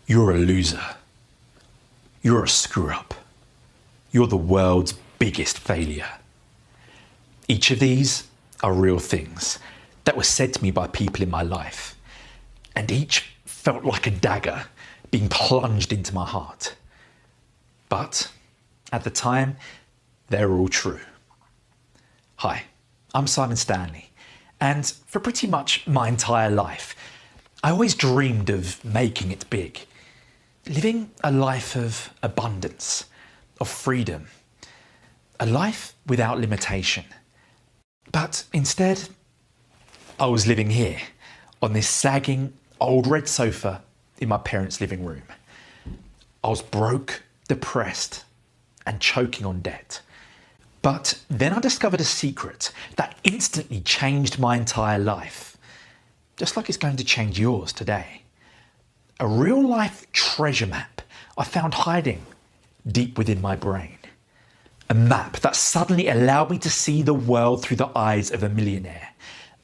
You're a loser. You're a screw-up. You're the world's biggest failure. Each of these are real things that were said to me by people in my life, and each felt like a dagger being plunged into my heart. But at the time, they were all true. Hi, I'm Simon Stanley, and for pretty much my entire life, I always dreamed of making it big, living a life of abundance, of freedom, a life without limitation. But instead, I was living here on this sagging old red sofa in my parents' living room. I was broke, depressed, and choking on debt. But then I discovered a secret that instantly changed my entire life, just like it's going to change yours today. A real-life treasure map I found hiding deep within my brain. A map that suddenly allowed me to see the world through the eyes of a millionaire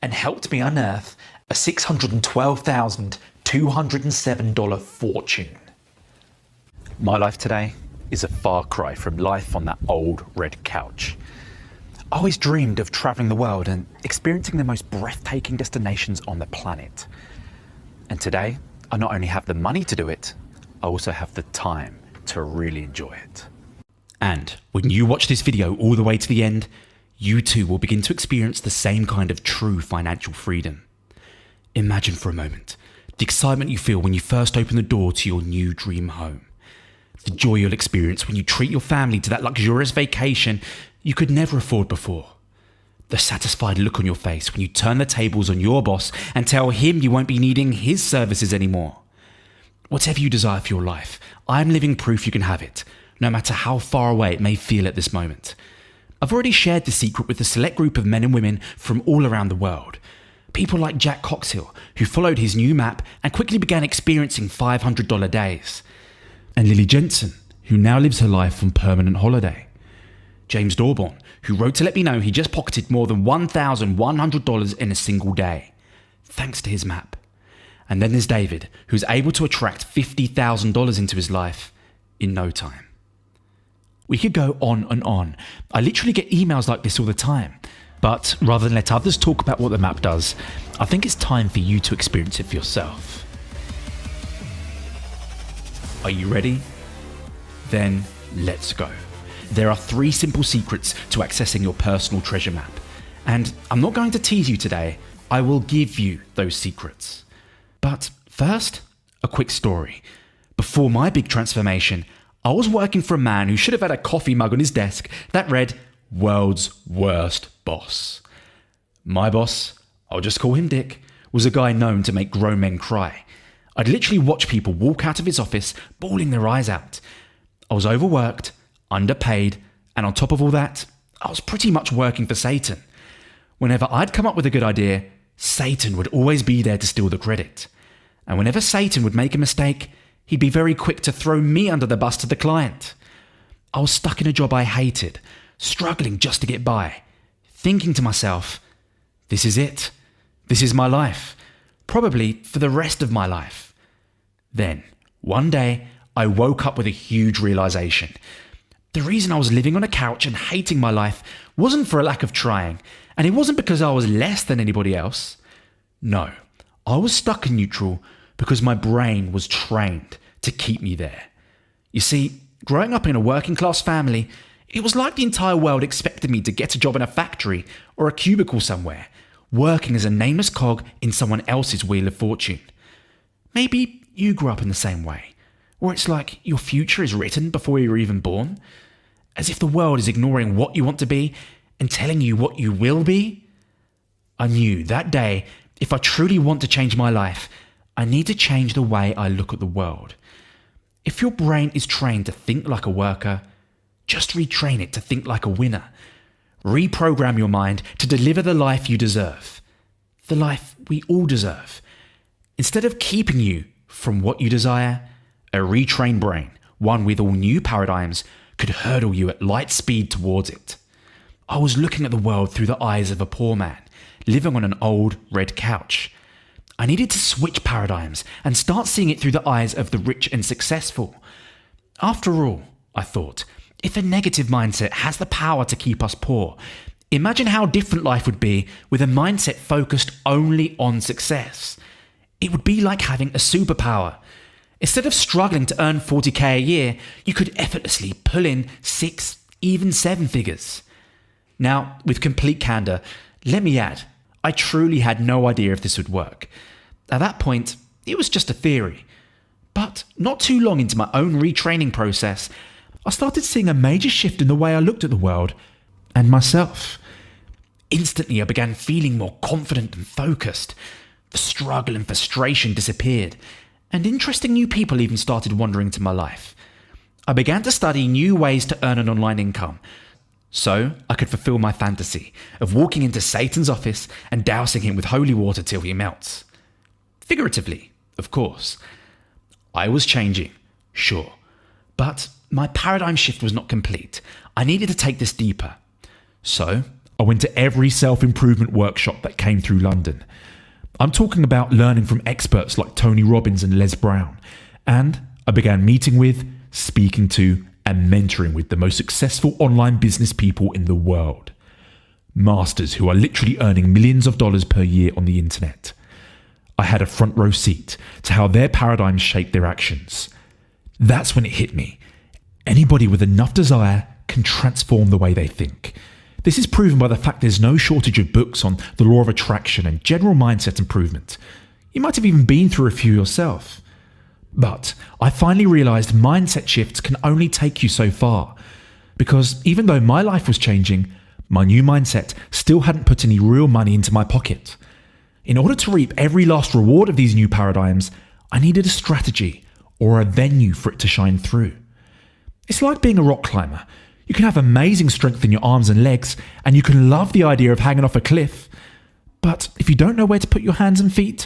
and helped me unearth a $612,207 fortune. My life today is a far cry from life on that old red couch. I always dreamed of traveling the world and experiencing the most breathtaking destinations on the planet. And today, I not only have the money to do it, I also have the time to really enjoy it. And when you watch this video all the way to the end, you too will begin to experience the same kind of true financial freedom. Imagine for a moment the excitement you feel when you first open the door to your new dream home. The joy you'll experience when you treat your family to that luxurious vacation you could never afford before. The satisfied look on your face when you turn the tables on your boss and tell him you won't be needing his services anymore. Whatever you desire for your life, I'm living proof you can have it, no matter how far away it may feel at this moment. I've already shared the secret with a select group of men and women from all around the world. People like Jack Coxhill, who followed his new map and quickly began experiencing $500 days. And Lily Jensen, who now lives her life on permanent holiday. James Dorborn, who wrote to let me know he just pocketed more than $1,100 in a single day, thanks to his map. And then there's David, who's able to attract $50,000 into his life in no time. We could go on and on. I literally get emails like this all the time. But rather than let others talk about what the map does, I think it's time for you to experience it for yourself. Are you ready? Then let's go. There are 3 simple secrets to accessing your personal treasure map. And I'm not going to tease you today. I will give you those secrets. But first, a quick story. Before my big transformation, I was working for a man who should have had a coffee mug on his desk that read, "World's Worst Boss." My boss, I'll just call him Dick, was a guy known to make grown men cry. I'd literally watch people walk out of his office bawling their eyes out. I was overworked, underpaid, and on top of all that, I was pretty much working for Satan. Whenever I'd come up with a good idea, Satan would always be there to steal the credit. And whenever Satan would make a mistake, he'd be very quick to throw me under the bus to the client. I was stuck in a job I hated, struggling just to get by, thinking to myself, this is it. This is my life. Probably for the rest of my life. Then, one day, I woke up with a huge realization. The reason I was living on a couch and hating my life wasn't for a lack of trying, and it wasn't because I was less than anybody else. No, I was stuck in neutral because my brain was trained to keep me there. You see, growing up in a working class family, it was like the entire world expected me to get a job in a factory or a cubicle somewhere, working as a nameless cog in someone else's wheel of fortune. Maybe you grew up in the same way, where it's like your future is written before you were even born, as if the world is ignoring what you want to be and telling you what you will be. I knew that day, if I truly want to change my life, I need to change the way I look at the world. If your brain is trained to think like a worker, just retrain it to think like a winner. Reprogram your mind to deliver the life you deserve. The life we all deserve. Instead of keeping you from what you desire, a retrained brain, one with all new paradigms, could hurdle you at light speed towards it. I was looking at the world through the eyes of a poor man, living on an old red couch. I needed to switch paradigms and start seeing it through the eyes of the rich and successful. After all, I thought, if a negative mindset has the power to keep us poor, imagine how different life would be with a mindset focused only on success. It would be like having a superpower. Instead of struggling to earn 40k a year, you could effortlessly pull in 6, even 7 figures. Now, with complete candor, let me add, I truly had no idea if this would work. At that point, it was just a theory. But not too long into my own retraining process, I started seeing a major shift in the way I looked at the world and myself. Instantly, I began feeling more confident and focused. The struggle and frustration disappeared, and interesting new people even started wandering into my life. I began to study new ways to earn an online income, so I could fulfill my fantasy of walking into Satan's office and dousing him with holy water till he melts. Figuratively, of course. I was changing, sure, but my paradigm shift was not complete. I needed to take this deeper. So I went to every self-improvement workshop that came through London. I'm talking about learning from experts like Tony Robbins and Les Brown. And I began meeting with, speaking to, and mentoring with the most successful online business people in the world. Masters who are literally earning millions of dollars per year on the internet. I had a front row seat to how their paradigms shape their actions. That's when it hit me. Anybody with enough desire can transform the way they think. This is proven by the fact there's no shortage of books on the law of attraction and general mindset improvement. You might have even been through a few yourself. But I finally realized mindset shifts can only take you so far. Because even though my life was changing, my new mindset still hadn't put any real money into my pocket. In order to reap every last reward of these new paradigms, I needed a strategy or a venue for it to shine through. It's like being a rock climber. You can have amazing strength in your arms and legs, and you can love the idea of hanging off a cliff. But if you don't know where to put your hands and feet,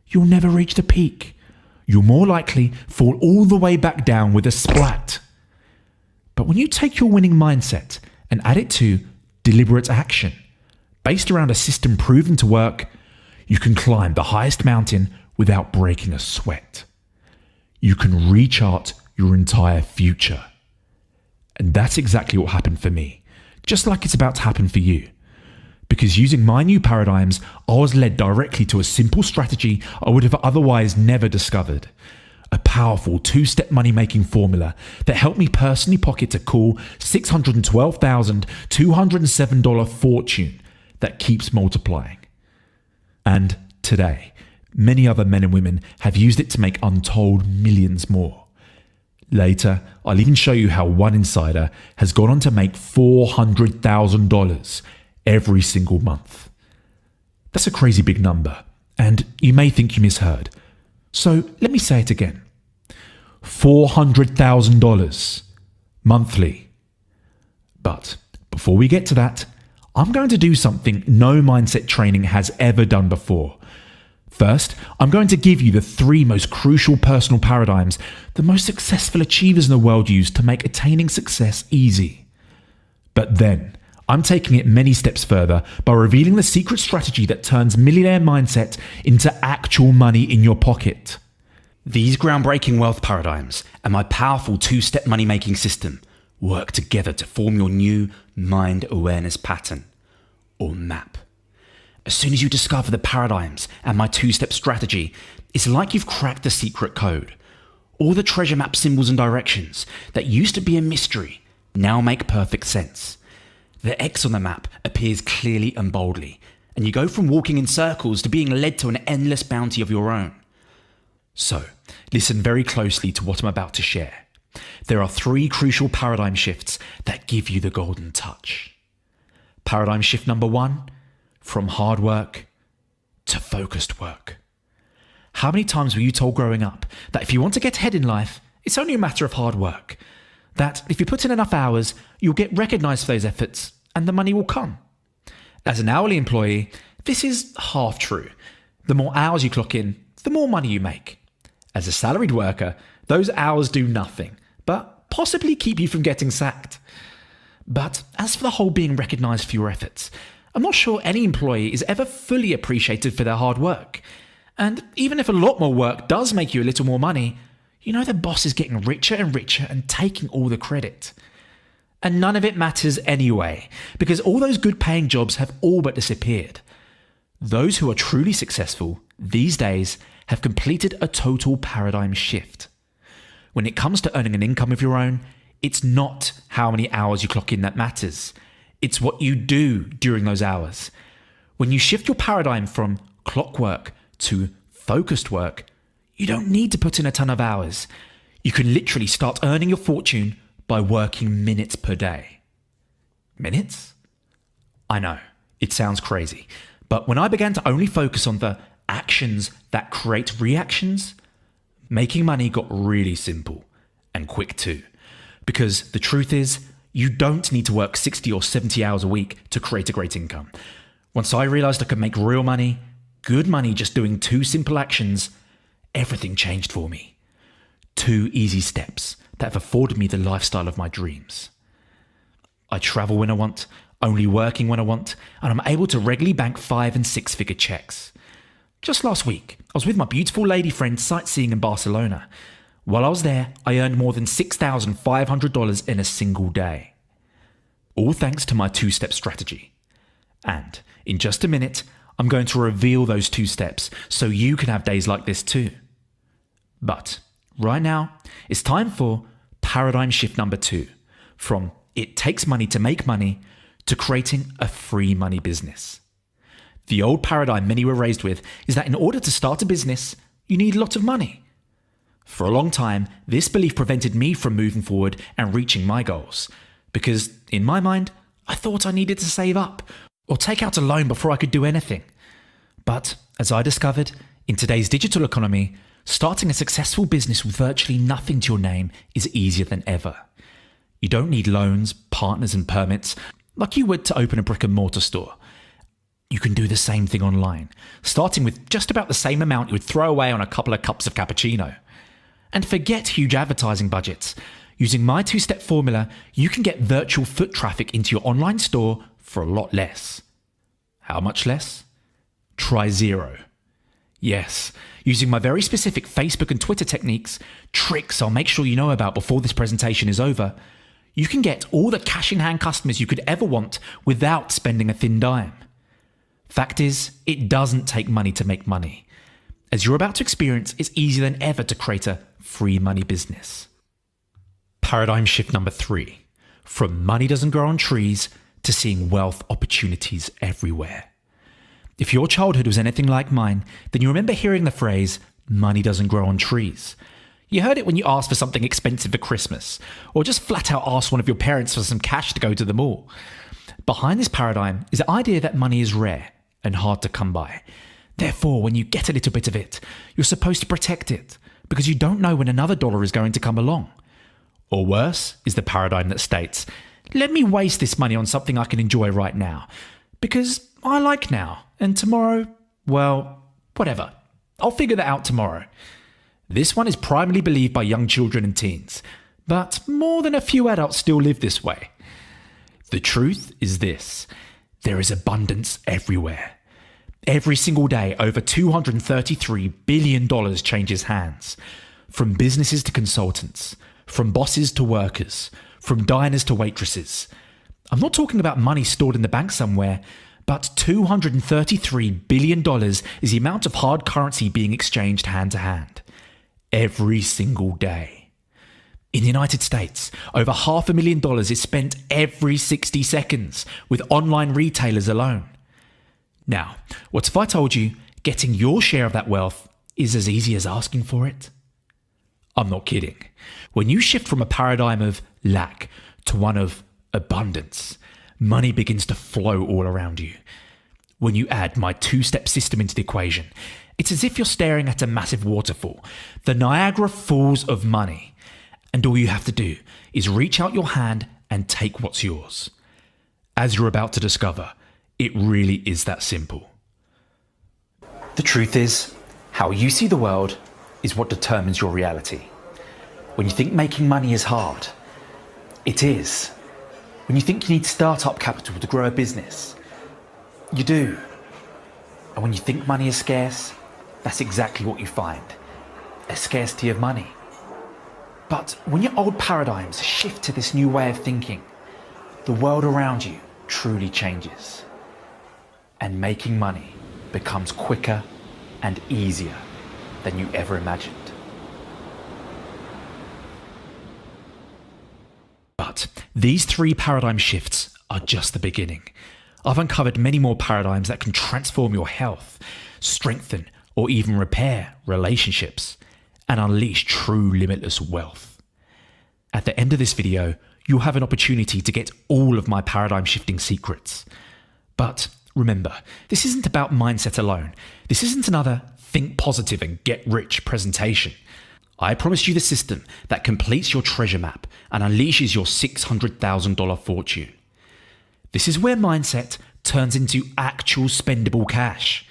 you'll never reach the peak. You'll more likely fall all the way back down with a splat. But when you take your winning mindset and add it to deliberate action, based around a system proven to work, you can climb the highest mountain without breaking a sweat. You can rechart your entire future. And that's exactly what happened for me, just like it's about to happen for you. Because using my new paradigms, I was led directly to a simple strategy I would have otherwise never discovered. A powerful 2-step money-making formula that helped me personally pocket a cool $612,207 fortune that keeps multiplying. And today, many other men and women have used it to make untold millions more. Later, I'll even show you how one insider has gone on to make $400,000 every single month. That's a crazy big number, and you may think you misheard. So let me say it again. $400,000 monthly. But before we get to that, I'm going to do something no mindset training has ever done before. First, I'm going to give you the 3 most crucial personal paradigms the most successful achievers in the world use to make attaining success easy. But then, I'm taking it many steps further by revealing the secret strategy that turns millionaire mindset into actual money in your pocket. These groundbreaking wealth paradigms and my powerful 2-step money-making system work together to form your new mind awareness pattern, or map. As soon as you discover the paradigms and my 2-step strategy, it's like you've cracked the secret code. All the treasure map symbols and directions that used to be a mystery now make perfect sense. The X on the map appears clearly and boldly, and you go from walking in circles to being led to an endless bounty of your own. So, listen very closely to what I'm about to share. There are 3 crucial paradigm shifts that give you the golden touch. Paradigm shift number 1, from hard work to focused work. How many times were you told growing up that if you want to get ahead in life, it's only a matter of hard work? That if you put in enough hours, you'll get recognized for those efforts and the money will come. As an hourly employee, this is half true. The more hours you clock in, the more money you make. As a salaried worker, those hours do nothing, but possibly keep you from getting sacked. But as for the whole being recognized for your efforts, I'm not sure any employee is ever fully appreciated for their hard work. And even if a lot more work does make you a little more money, you know the boss is getting richer and richer and taking all the credit. And none of it matters anyway, because all those good paying jobs have all but disappeared. Those who are truly successful these days have completed a total paradigm shift. When it comes to earning an income of your own, it's not how many hours you clock in that matters. It's what you do during those hours. When you shift your paradigm from clockwork to focused work, you don't need to put in a ton of hours. You can literally start earning your fortune by working minutes per day. Minutes? I know, it sounds crazy, but when I began to only focus on the actions that create reactions, making money got really simple and quick too. Because the truth is, you don't need to work 60 or 70 hours a week to create a great income. Once I realized I could make real money, good money just doing 2 simple actions, everything changed for me. 2 easy steps that have afforded me the lifestyle of my dreams. I travel when I want, only working when I want, and I'm able to regularly bank 5- and 6-figure checks. Just last week, I was with my beautiful lady friend sightseeing in Barcelona. While I was there, I earned more than $6,500 in a single day. All thanks to my 2-step strategy. And in just a minute, I'm going to reveal those 2 steps so you can have days like this too. But right now, it's time for paradigm shift number 2, from it takes money to make money to creating a free money business. The old paradigm many were raised with is that in order to start a business, you need a lot of money. For a long time, this belief prevented me from moving forward and reaching my goals, because in my mind, I thought I needed to save up or take out a loan before I could do anything. But as I discovered, in today's digital economy, starting a successful business with virtually nothing to your name is easier than ever. You don't need loans, partners, and permits like you would to open a brick and mortar store. You can do the same thing online, starting with just about the same amount you would throw away on a couple of cups of cappuccino. And forget huge advertising budgets. Using my 2-step formula, you can get virtual foot traffic into your online store for a lot less. How much less? Try 0. Yes, using my very specific Facebook and Twitter techniques, tricks I'll make sure you know about before this presentation is over, you can get all the cash-in-hand customers you could ever want without spending a thin dime. Fact is, it doesn't take money to make money. As you're about to experience, it's easier than ever to create a free money business. Paradigm shift number 3, from money doesn't grow on trees to seeing wealth opportunities everywhere. If your childhood was anything like mine, then you remember hearing the phrase, money doesn't grow on trees. You heard it when you asked for something expensive for Christmas, or just flat out asked one of your parents for some cash to go to the mall. Behind this paradigm is the idea that money is rare and hard to come by. Therefore, when you get a little bit of it, you're supposed to protect it, because you don't know when another dollar is going to come along. Or worse is the paradigm that states, let me waste this money on something I can enjoy right now, because I like now, and tomorrow, well, whatever. I'll figure that out tomorrow. This one is primarily believed by young children and teens, but more than a few adults still live this way. The truth is this: there is abundance everywhere. Every single day, over $233 billion changes hands. From businesses to consultants, from bosses to workers, from diners to waitresses. I'm not talking about money stored in the bank somewhere, but $233 billion is the amount of hard currency being exchanged hand to hand. Every single day. In the United States, over $500,000 is spent every 60 seconds with online retailers alone. Now, what if I told you getting your share of that wealth is as easy as asking for it? I'm not kidding. When you shift from a paradigm of lack to one of abundance, money begins to flow all around you. When you add my 2-step system into the equation, it's as if you're staring at a massive waterfall, the Niagara Falls of money. And all you have to do is reach out your hand and take what's yours. As you're about to discover, it really is that simple. The truth is, how you see the world is what determines your reality. When you think making money is hard, it is. When you think you need startup capital to grow a business, you do. And when you think money is scarce, that's exactly what you find. A scarcity of money. But when your old paradigms shift to this new way of thinking, the world around you truly changes. And making money becomes quicker and easier than you ever imagined. But these 3 paradigm shifts are just the beginning. I've uncovered many more paradigms that can transform your health, strengthen or even repair relationships, and unleash true limitless wealth. At the end of this video, you'll have an opportunity to get all of my paradigm shifting secrets. But remember, this isn't about mindset alone. This isn't another think positive and get rich presentation. I promise you the system that completes your treasure map and unleashes your $600,000 fortune. This is where mindset turns into actual spendable cash.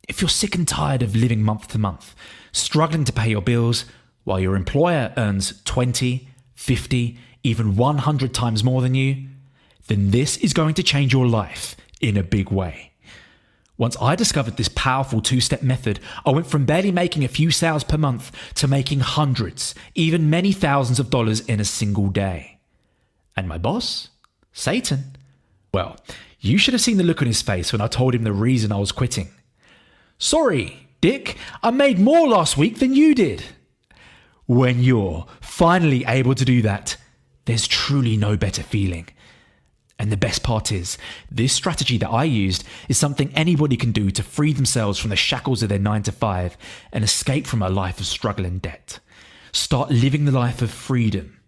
If you're sick and tired of living month to month, struggling to pay your bills while your employer earns 20, 50, even 100 times more than you, then this is going to change your life in a big way. Once I discovered this powerful 2-step method, I went from barely making a few sales per month to making hundreds, even many thousands of dollars in a single day. And my boss? Satan? Well, you should have seen the look on his face when I told him the reason I was quitting. Sorry, Dick, I made more last week than you did. When you're finally able to do that, there's truly no better feeling. And the best part is, this strategy that I used is something anybody can do to free themselves from the shackles of their 9-to-5 and escape from a life of struggle and debt. Start living the life of freedom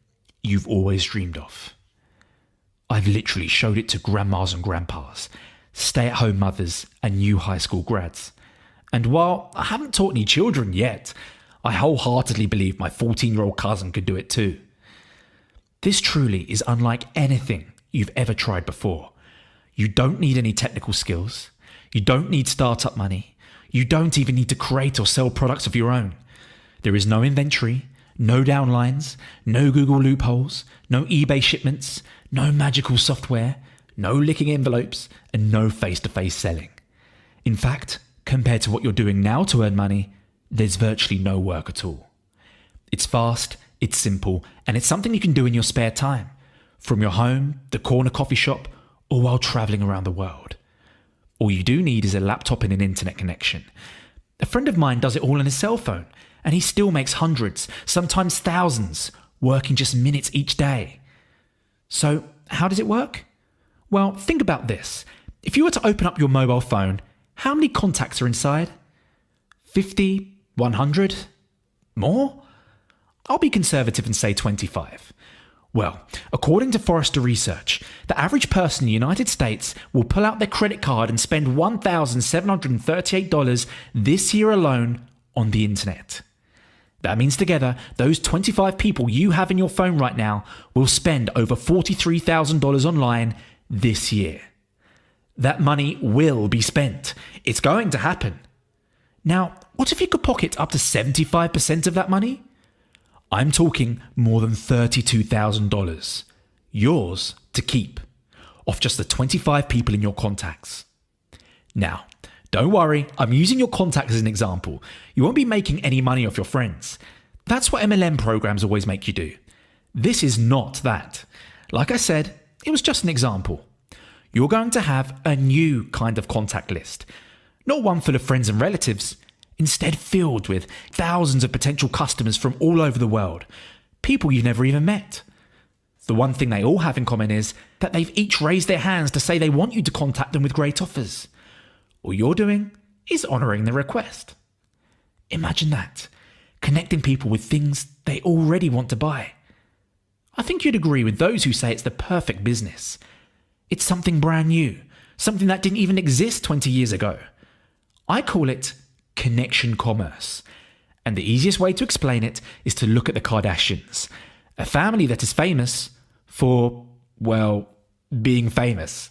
you've always dreamed of. I've literally showed it to grandmas and grandpas, stay-at-home mothers and new high school grads. And while I haven't taught any children yet, I wholeheartedly believe my 14-year-old cousin could do it too. This truly is unlike anything you've ever tried before. You don't need any technical skills. You don't need startup money. You don't even need to create or sell products of your own. There is no inventory, no downlines, no Google loopholes, no eBay shipments, no magical software, no licking envelopes, and no face-to-face selling. In fact, compared to what you're doing now to earn money, there's virtually no work at all. It's fast, it's simple, and it's something you can do in your spare time, from your home, the corner coffee shop, or while traveling around the world. All you do need is a laptop and an internet connection. A friend of mine does it all on his cell phone, and he still makes hundreds, sometimes thousands, working just minutes each day. So, how does it work? Well, think about this. If you were to open up your mobile phone, how many contacts are inside? 50? 100? More? I'll be conservative and say 25. Well, according to Forrester Research, the average person in the United States will pull out their credit card and spend $1,738 this year alone on the internet. That means together, those 25 people you have in your phone right now will spend over $43,000 online this year. That money will be spent. It's going to happen. Now, what if you could pocket up to 75% of that money? I'm talking more than $32,000. Yours to keep, off just the 25 people in your contacts. Now, don't worry, I'm using your contacts as an example. You won't be making any money off your friends. That's what MLM programs always make you do. This is not that. Like I said, it was just an example. You're going to have a new kind of contact list. Not one full of friends and relatives, instead filled with thousands of potential customers from all over the world, people you've never even met. The one thing they all have in common is that they've each raised their hands to say they want you to contact them with great offers. All you're doing is honouring the request. Imagine that, connecting people with things they already want to buy. I think you'd agree with those who say it's the perfect business. It's something brand new, something that didn't even exist 20 years ago. I call it connection commerce. And the easiest way to explain it is to look at the Kardashians, a family that is famous for, well, being famous.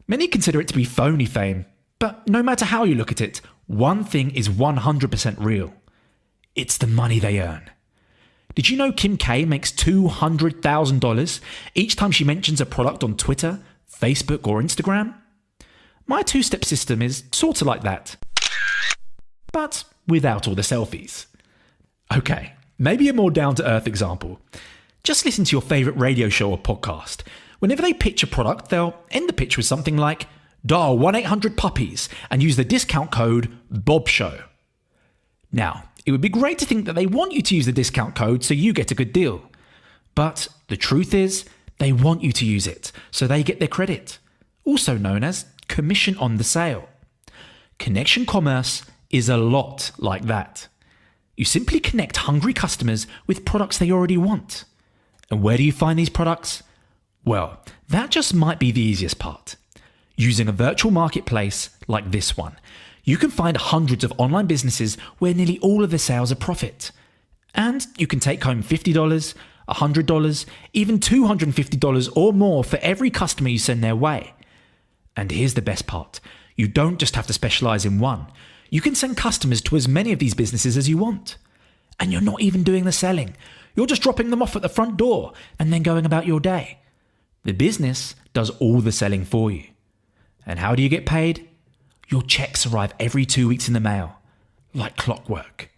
Many consider it to be phony fame, but no matter how you look at it, one thing is 100% real. It's the money they earn. Did you know Kim K makes $200,000 each time she mentions a product on Twitter, Facebook, or Instagram? My 2-step system is sort of like that. but without all the selfies. Okay, maybe a more down-to-earth example. Just listen to your favourite radio show or podcast. Whenever they pitch a product, they'll end the pitch with something like, dial 1-800-PUPPIES and use the discount code BOBSHOW. Now, it would be great to think that they want you to use the discount code so you get a good deal. But the truth is, they want you to use it so they get their credit, also known as commission on the sale. Connection commerce is a lot like that. You simply connect hungry customers with products they already want. And where do you find these products? Well, that just might be the easiest part. Using a virtual marketplace like this one, you can find hundreds of online businesses where nearly all of their sales are profit. And you can take home $50, $100, even $250 or more for every customer you send their way. And here's the best part. You don't just have to specialize in one. You can send customers to as many of these businesses as you want. And you're not even doing the selling. You're just dropping them off at the front door and then going about your day. The business does all the selling for you. And how do you get paid? Your checks arrive every 2 weeks in the mail, like clockwork.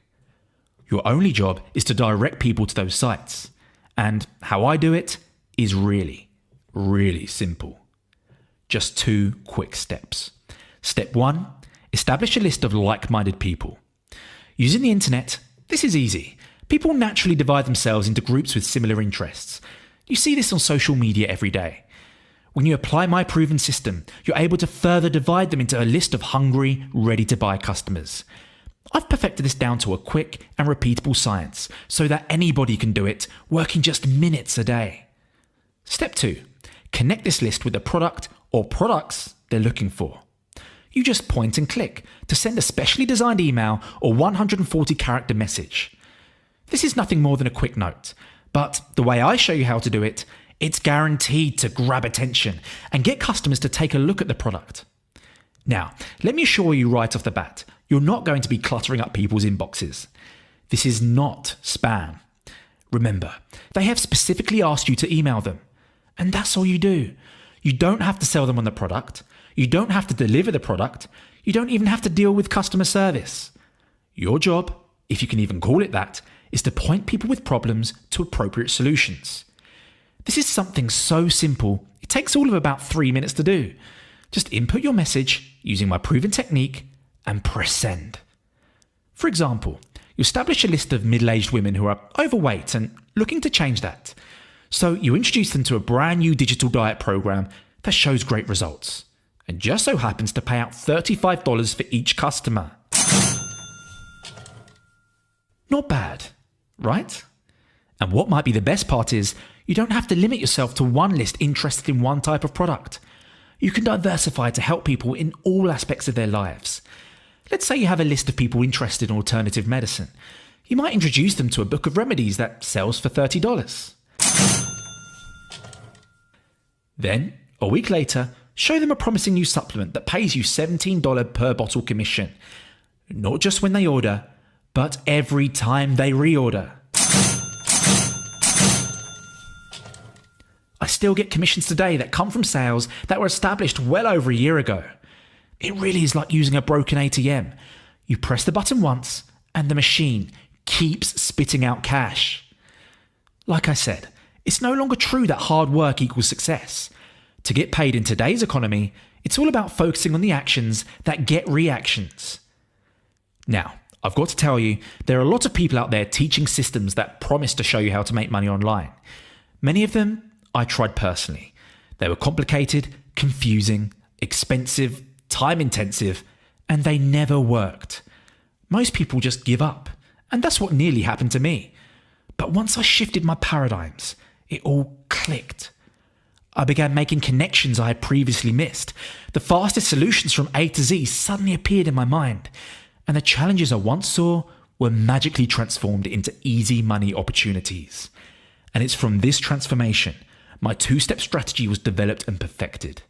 Your only job is to direct people to those sites. And how I do it is really, really simple. Just 2 quick steps. Step 1, establish a list of like-minded people. Using the internet, this is easy. People naturally divide themselves into groups with similar interests. You see this on social media every day. When you apply my proven system, you're able to further divide them into a list of hungry, ready-to-buy customers. I've perfected this down to a quick and repeatable science so that anybody can do it, working just minutes a day. Step 2, connect this list with a product or products they're looking for. You just point and click to send a specially designed email or 140-character message. This is nothing more than a quick note, but the way I show you how to do it, it's guaranteed to grab attention and get customers to take a look at the product. Now, let me assure you right off the bat, you're not going to be cluttering up people's inboxes. This is not spam. Remember, they have specifically asked you to email them, and that's all you do. You don't have to sell them on the product. You don't have to deliver the product. You don't even have to deal with customer service. Your job, if you can even call it that, is to point people with problems to appropriate solutions. This is something so simple, it takes all of about 3 minutes to do. Just input your message using my proven technique and press send. For example, you establish a list of middle-aged women who are overweight and looking to change that. So you introduce them to a brand new digital diet program that shows great results, and just so happens to pay out $35 for each customer. Not bad, right? And what might be the best part is, you don't have to limit yourself to one list interested in one type of product. You can diversify to help people in all aspects of their lives. Let's say you have a list of people interested in alternative medicine. You might introduce them to a book of remedies that sells for $30. Then, a week later, show them a promising new supplement that pays you $17 per bottle commission. Not just when they order, but every time they reorder. I still get commissions today that come from sales that were established well over a year ago. It really is like using a broken ATM. You press the button once and the machine keeps spitting out cash. Like I said, it's no longer true that hard work equals success. To get paid in today's economy, it's all about focusing on the actions that get reactions. Now, I've got to tell you, there are a lot of people out there teaching systems that promise to show you how to make money online. Many of them I tried personally. They were complicated, confusing, expensive, time-intensive, and they never worked. Most people just give up, and that's what nearly happened to me. But once I shifted my paradigms, it all clicked. I began making connections I had previously missed. The fastest solutions from A to Z suddenly appeared in my mind, and the challenges I once saw were magically transformed into easy money opportunities. And it's from this transformation my 2-step strategy was developed and perfected.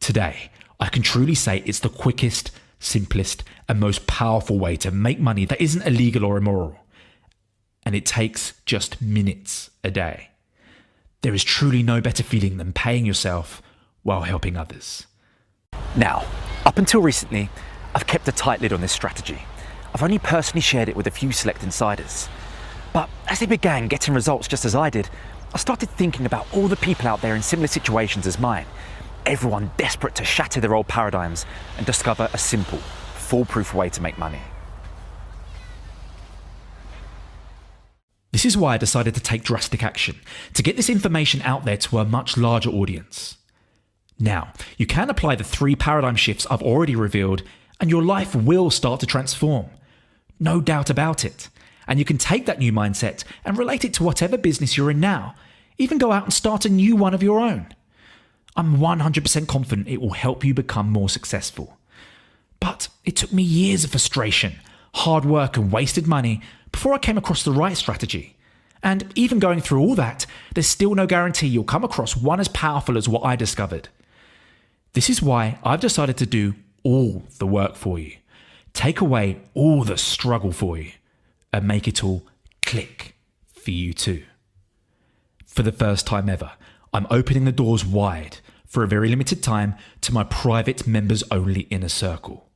Today, I can truly say it's the quickest, simplest, and most powerful way to make money that isn't illegal or immoral. And it takes just minutes a day. There is truly no better feeling than paying yourself while helping others. Now, up until recently, I've kept a tight lid on this strategy. I've only personally shared it with a few select insiders. But as they began getting results just as I did, I started thinking about all the people out there in similar situations as mine. Everyone desperate to shatter their old paradigms and discover a simple, foolproof way to make money. This is why I decided to take drastic action, to get this information out there to a much larger audience. Now, you can apply the 3 paradigm shifts I've already revealed, and your life will start to transform. No doubt about it. And you can take that new mindset and relate it to whatever business you're in now. Even go out and start a new one of your own. I'm 100% confident it will help you become more successful. But it took me years of frustration, hard work and wasted money before I came across the right strategy. And even going through all that, there's still no guarantee you'll come across one as powerful as what I discovered. This is why I've decided to do all the work for you, take away all the struggle for you, and make it all click for you too. For the first time ever, I'm opening the doors wide for a very limited time to my private members-only inner circle.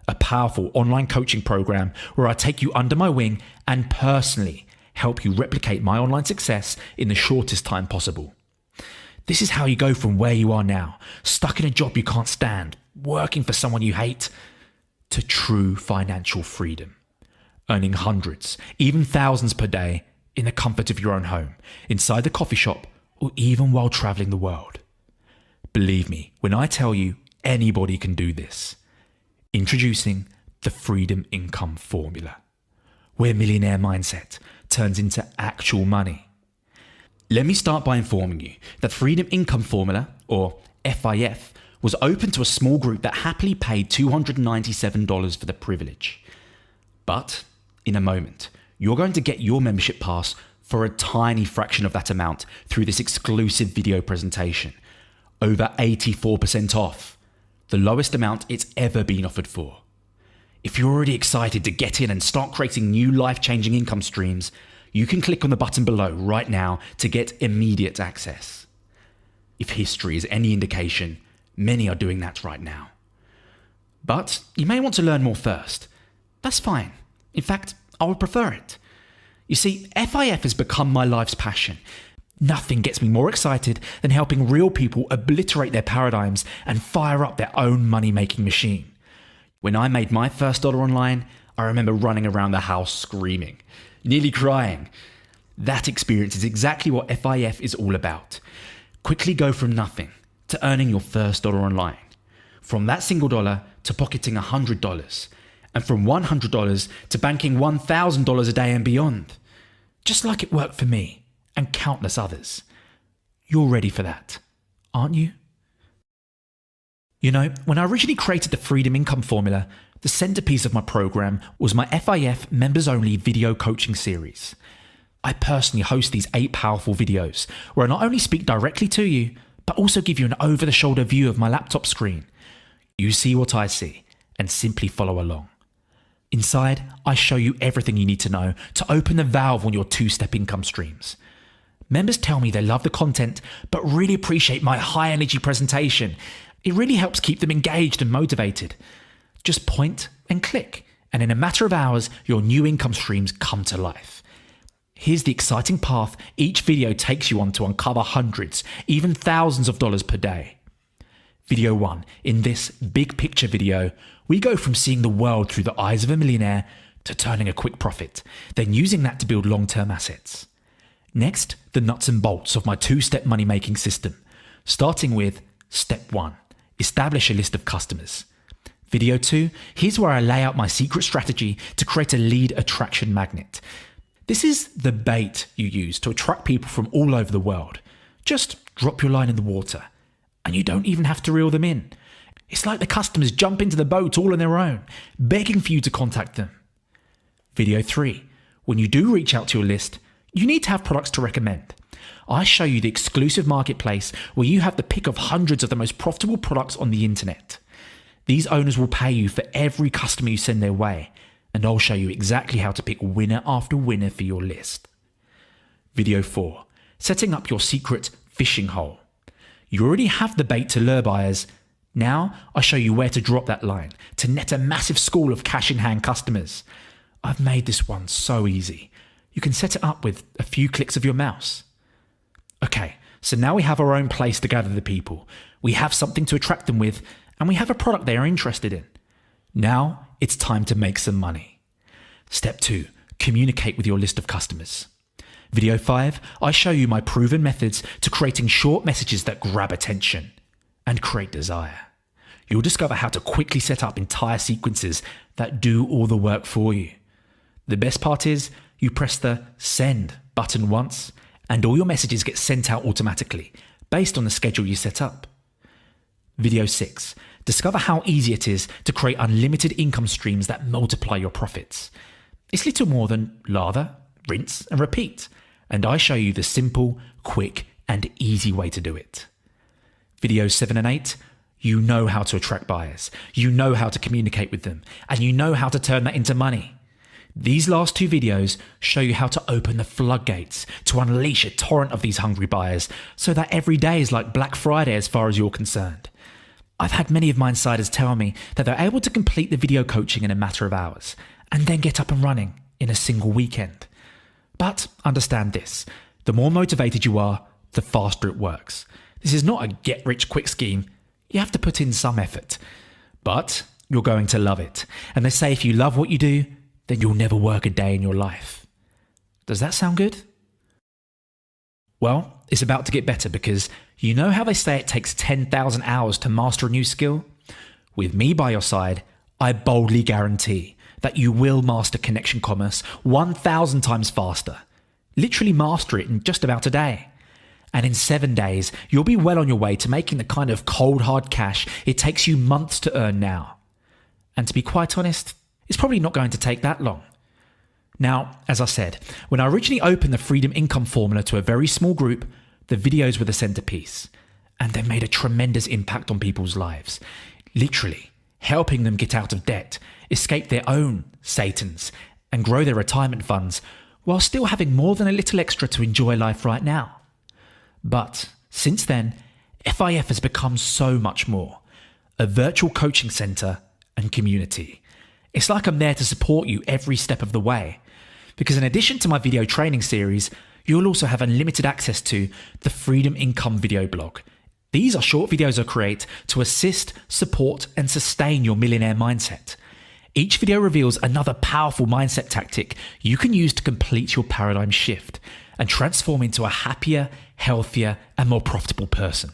A powerful online coaching program where I take you under my wing and personally help you replicate my online success in the shortest time possible. This is how you go from where you are now, stuck in a job you can't stand, working for someone you hate, to true financial freedom. Earning hundreds, even thousands per day in the comfort of your own home, inside the coffee shop, or even while traveling the world. Believe me when I tell you anybody can do this. Introducing the Freedom Income Formula, where millionaire mindset turns into actual money. Let me start by informing you that Freedom Income Formula, or FIF, was open to a small group that happily paid $297 for the privilege. But in a moment, you're going to get your membership pass for a tiny fraction of that amount through this exclusive video presentation. Over 84% off, the lowest amount it's ever been offered for. If you're already excited to get in and start creating new life-changing income streams, you can click on the button below right now to get immediate access. If history is any indication, many are doing that right now. But you may want to learn more first. That's fine. In fact, I would prefer it. You see, FIF has become my life's passion. Nothing gets me more excited than helping real people obliterate their paradigms and fire up their own money-making machine. When I made my first dollar online, I remember running around the house screaming, nearly crying. That experience is exactly what FIF is all about. Quickly go from nothing to earning your first dollar online. From that single dollar to pocketing $100. And from $100 to banking $1,000 a day and beyond. Just like it worked for me and countless others. You're ready for that, aren't you? You know, when I originally created the Freedom Income Formula, the centerpiece of my program was my FIF members-only video coaching series. I personally host these 8 powerful videos where I not only speak directly to you, but also give you an over-the-shoulder view of my laptop screen. You see what I see and simply follow along. Inside, I show you everything you need to know to open the valve on your 2-step income streams. Members tell me they love the content, but really appreciate my high-energy presentation. It really helps keep them engaged and motivated. Just point and click, and in a matter of hours, your new income streams come to life. Here's the exciting path each video takes you on to uncover hundreds, even thousands of dollars per day. Video 1. In this big picture video, we go from seeing the world through the eyes of a millionaire to turning a quick profit, then using that to build long-term assets. Next, the nuts and bolts of my 2-step money-making system, starting with Step 1. Establish a list of customers. Video 2, here's where I lay out my secret strategy to create a lead attraction magnet. This is the bait you use to attract people from all over the world. Just drop your line in the water, and you don't even have to reel them in. It's like the customers jump into the boat all on their own, begging for you to contact them. Video 3, when you do reach out to your list, you need to have products to recommend. I show you the exclusive marketplace where you have the pick of hundreds of the most profitable products on the internet. These owners will pay you for every customer you send their way, and I'll show you exactly how to pick winner after winner for your list. Video 4, setting up your secret fishing hole. You already have the bait to lure buyers. Now I show you where to drop that line to net a massive school of cash-in-hand customers. I've made this one so easy. You can set it up with a few clicks of your mouse. Okay, so now we have our own place to gather the people. We have something to attract them with, and we have a product they are interested in. Now it's time to make some money. Step 2, communicate with your list of customers. Video 5, I show you my proven methods to creating short messages that grab attention and create desire. You'll discover how to quickly set up entire sequences that do all the work for you. The best part is you press the send button once and all your messages get sent out automatically based on the schedule you set up. Video 6, discover how easy it is to create unlimited income streams that multiply your profits. It's little more than lather, rinse and repeat, and I show you the simple, quick and easy way to do it. Videos 7 and 8, you know how to attract buyers, you know how to communicate with them, and you know how to turn that into money. These last 2 videos show you how to open the floodgates to unleash a torrent of these hungry buyers so that every day is like Black Friday as far as you're concerned. I've had many of my insiders tell me that they're able to complete the video coaching in a matter of hours and then get up and running in a single weekend. But understand this, the more motivated you are, the faster it works. This is not a get-rich-quick scheme. You have to put in some effort. But you're going to love it. And they say if you love what you do, then you'll never work a day in your life. Does that sound good? Well, it's about to get better because you know how they say it takes 10,000 hours to master a new skill? With me by your side, I boldly guarantee that you will master connection commerce 1,000 times faster. Literally master it in just about a day. And in 7 days, you'll be well on your way to making the kind of cold hard cash it takes you months to earn now. And to be quite honest, it's probably not going to take that long. Now, as I said, when I originally opened the Freedom Income Formula to a very small group, the videos were the centerpiece. And they made a tremendous impact on people's lives. Literally, helping them get out of debt, escape their own Satans, and grow their retirement funds while still having more than a little extra to enjoy life right now. But since then, FIF has become so much more. A virtual coaching center and community. It's like I'm there to support you every step of the way. Because in addition to my video training series, you'll also have unlimited access to the Freedom Income video blog. These are short videos I create to assist, support, and sustain your millionaire mindset. Each video reveals another powerful mindset tactic you can use to complete your paradigm shift and transform into a happier, healthier, and more profitable person.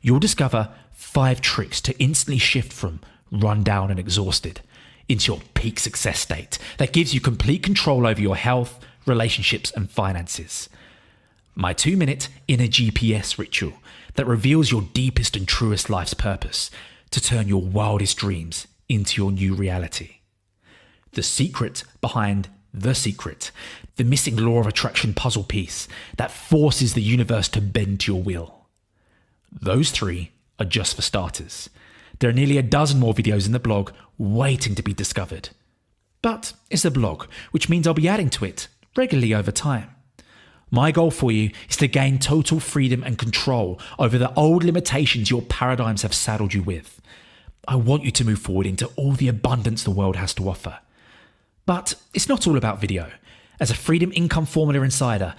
You'll discover 5 tricks to instantly shift from run down and exhausted into your peak success state that gives you complete control over your health, relationships, and finances. My 2-minute inner GPS ritual that reveals your deepest and truest life's purpose to turn your wildest dreams into your new reality. The secret behind the secret, the missing law of attraction puzzle piece that forces the universe to bend to your will. Those 3 are just for starters. There are nearly a dozen more videos in the blog waiting to be discovered. But it's a blog, which means I'll be adding to it regularly over time. My goal for you is to gain total freedom and control over the old limitations your paradigms have saddled you with. I want you to move forward into all the abundance the world has to offer. But it's not all about video. As a Freedom Income Formula Insider,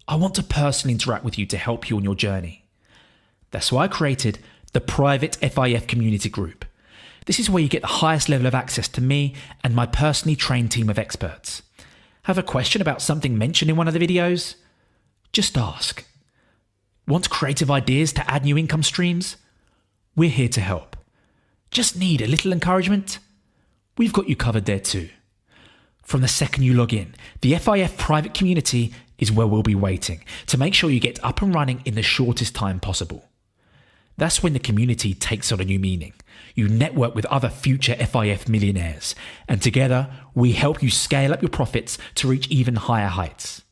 I want to personally interact with you to help you on your journey. That's why I created the private FIF community group. This is where you get the highest level of access to me and my personally trained team of experts. Have a question about something mentioned in one of the videos? Just ask. Want creative ideas to add new income streams? We're here to help. Just need a little encouragement? We've got you covered there too. From the second you log in, the FIF private community is where we'll be waiting to make sure you get up and running in the shortest time possible. That's when the community takes on a new meaning. You network with other future FIF millionaires, and together we help you scale up your profits to reach even higher heights.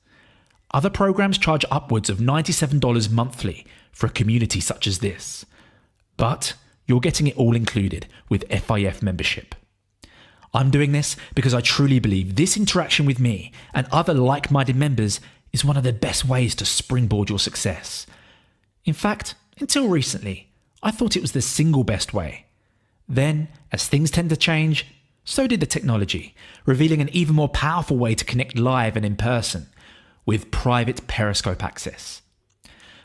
Other programs charge upwards of $97 monthly for a community such as this. But you're getting it all included with FIF membership. I'm doing this because I truly believe this interaction with me and other like-minded members is one of the best ways to springboard your success. In fact, until recently, I thought it was the single best way. Then, as things tend to change, so did the technology, revealing an even more powerful way to connect live and in person, with private Periscope access.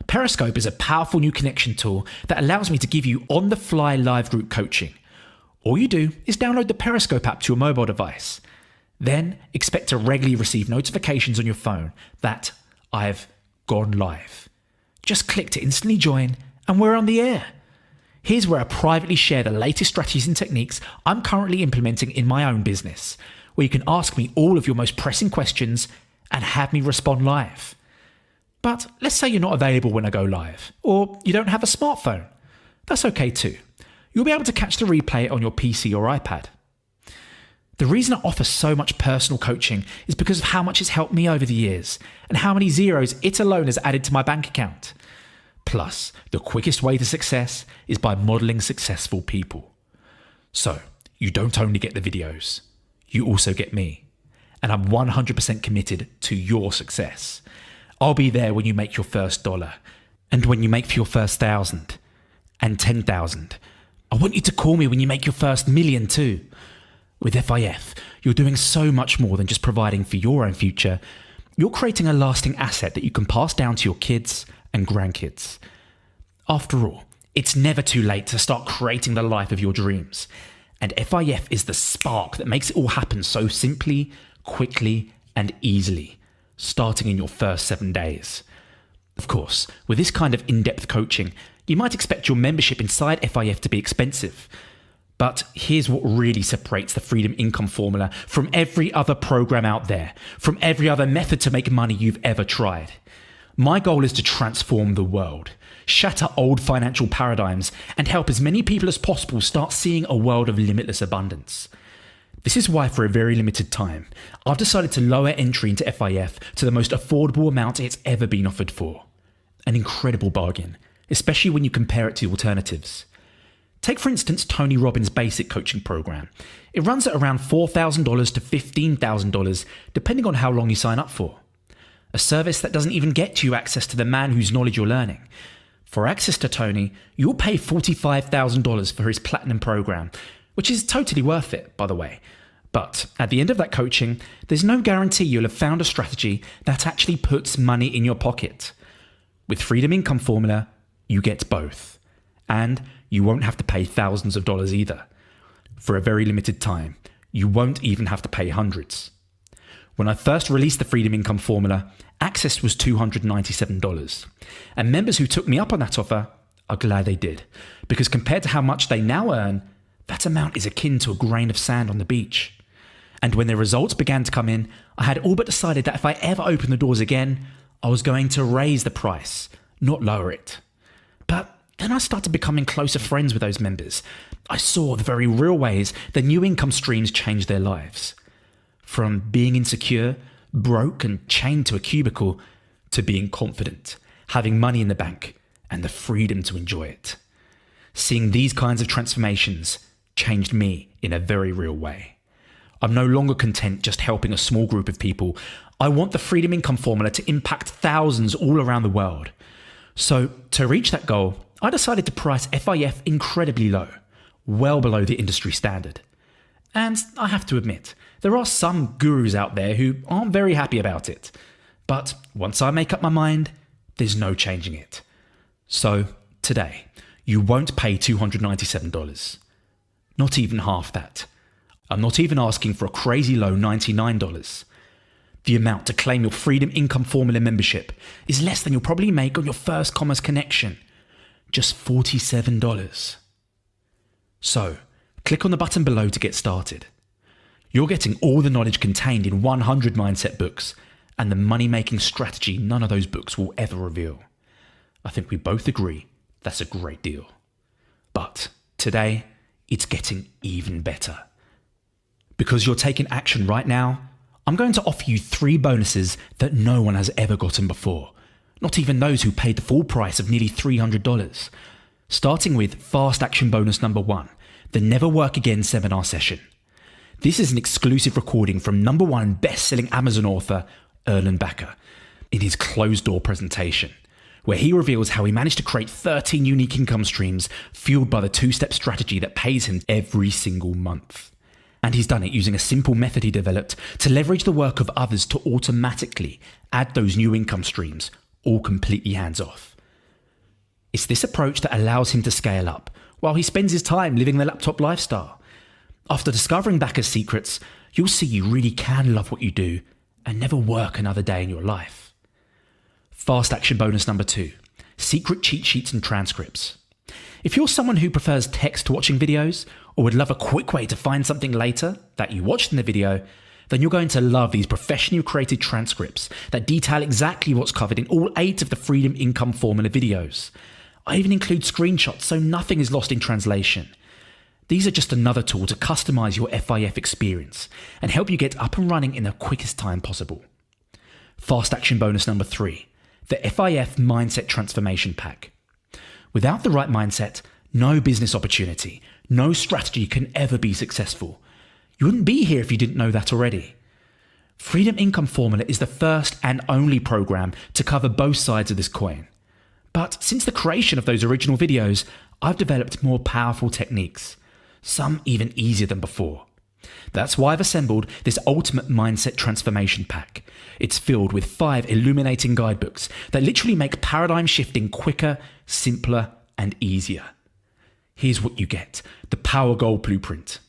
Periscope is a powerful new connection tool that allows me to give you on-the-fly live group coaching. All you do is download the Periscope app to your mobile device. Then expect to regularly receive notifications on your phone that I've gone live. Just click to instantly join and we're on the air. Here's where I privately share the latest strategies and techniques I'm currently implementing in my own business, where you can ask me all of your most pressing questions and have me respond live. But let's say you're not available when I go live, or you don't have a smartphone. That's okay too. You'll be able to catch the replay on your PC or iPad. The reason I offer so much personal coaching is because of how much it's helped me over the years and how many zeros it alone has added to my bank account. Plus, the quickest way to success is by modeling successful people. So, you don't only get the videos, you also get me. And I'm 100% committed to your success. I'll be there when you make your first $1, and when you make your first 1,000 and 10,000. I want you to call me when you make your first million too. With FIF, you're doing so much more than just providing for your own future. You're creating a lasting asset that you can pass down to your kids and grandkids. After all, it's never too late to start creating the life of your dreams. And FIF is the spark that makes it all happen so simply, quickly, and easily, starting in your first 7 days. Of course, with this kind of in-depth coaching, you might expect your membership inside FIF to be expensive. But here's what really separates the Freedom Income Formula from every other program out there, from every other method to make money you've ever tried. My goal is to transform the world, shatter old financial paradigms, and help as many people as possible start seeing a world of limitless abundance. This is why, for a very limited time, I've decided to lower entry into FIF to the most affordable amount it's ever been offered for. An incredible bargain, especially when you compare it to alternatives. Take, for instance, Tony Robbins' basic coaching program. It runs at around $4,000 to $15,000, depending on how long you sign up for. A service that doesn't even get you access to the man whose knowledge you're learning. For access to Tony, you'll pay $45,000 for his platinum program, which is totally worth it, by the way. But at the end of that coaching, there's no guarantee you'll have found a strategy that actually puts money in your pocket. With Freedom Income Formula, you get both. And you won't have to pay thousands of dollars either. For a very limited time, you won't even have to pay hundreds. When I first released the Freedom Income Formula, access was $297. And members who took me up on that offer are glad they did, because compared to how much they now earn, that amount is akin to a grain of sand on the beach. And when the results began to come in, I had all but decided that if I ever opened the doors again, I was going to raise the price, not lower it. But then I started becoming closer friends with those members. I saw the very real ways the new income streams changed their lives. From being insecure, broke and chained to a cubicle, to being confident, having money in the bank, and the freedom to enjoy it. Seeing these kinds of transformations changed me in a very real way. I'm no longer content just helping a small group of people. I want the Freedom Income Formula to impact thousands all around the world. So to reach that goal, I decided to price FIF incredibly low, well below the industry standard. And I have to admit, there are some gurus out there who aren't very happy about it. But once I make up my mind, there's no changing it. So today, you won't pay $297. Not even half that. I'm not even asking for a crazy low $99. The amount to claim your Freedom Income Formula membership is less than you'll probably make on your first commerce connection. Just $47. So, click on the button below to get started. You're getting all the knowledge contained in 100 mindset books and the money-making strategy none of those books will ever reveal. I think we both agree that's a great deal. But today, it's getting even better. Because you're taking action right now, I'm going to offer you 3 bonuses that no one has ever gotten before. Not even those who paid the full price of nearly $300. Starting with Fast Action Bonus number 1, the Never Work Again seminar session. This is an exclusive recording from #1 best-selling Amazon author, Erlen Bakker, in his closed-door presentation. where he reveals how he managed to create 13 unique income streams fueled by the two-step strategy that pays him every single month. And he's done it using a simple method he developed to leverage the work of others to automatically add those new income streams, all completely hands-off. It's this approach that allows him to scale up while he spends his time living the laptop lifestyle. After discovering Backer's secrets, you'll see you really can love what you do and never work another day in your life. Fast action bonus number 2, secret cheat sheets and transcripts. If you're someone who prefers text to watching videos or would love a quick way to find something later that you watched in the video, then you're going to love these professionally created transcripts that detail exactly what's covered in all 8 of the Freedom Income Formula videos. I even include screenshots so nothing is lost in translation. These are just another tool to customize your FIF experience and help you get up and running in the quickest time possible. Fast action bonus number 3, the FIF Mindset Transformation Pack. Without the right mindset, no business opportunity, no strategy can ever be successful. You wouldn't be here if you didn't know that already. Freedom Income Formula is the first and only program to cover both sides of this coin. But since the creation of those original videos, I've developed more powerful techniques, some even easier than before. That's why I've assembled this ultimate mindset transformation pack. It's filled with 5 illuminating guidebooks that literally make paradigm shifting quicker, simpler, and easier. Here's what you get: the Power Goal Blueprint.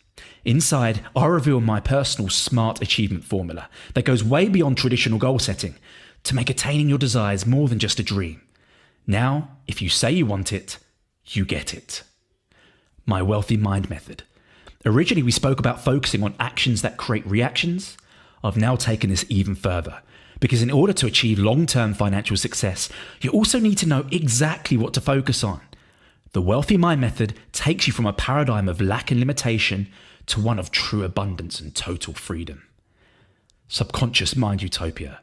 Inside, I'll reveal my personal SMART achievement formula that goes way beyond traditional goal setting to make attaining your desires more than just a dream. Now, if you say you want it, you get it. My Wealthy Mind Method. Originally, we spoke about focusing on actions that create reactions. I've now taken this even further, because in order to achieve long-term financial success, you also need to know exactly what to focus on. The Wealthy Mind Method takes you from a paradigm of lack and limitation to one of true abundance and total freedom. Subconscious Mind Utopia.